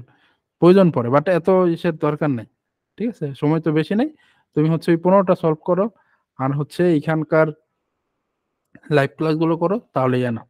A: প্রয়োজন পড়ে, বাট এত ইসের দরকার নেই। ঠিক আছে, সময় তো বেশি নেই। তুমি হচ্ছে ওই 15টা সলভ করো আর হচ্ছে এখানকার লাইভ ক্লাসগুলো করো, তাহলেই না।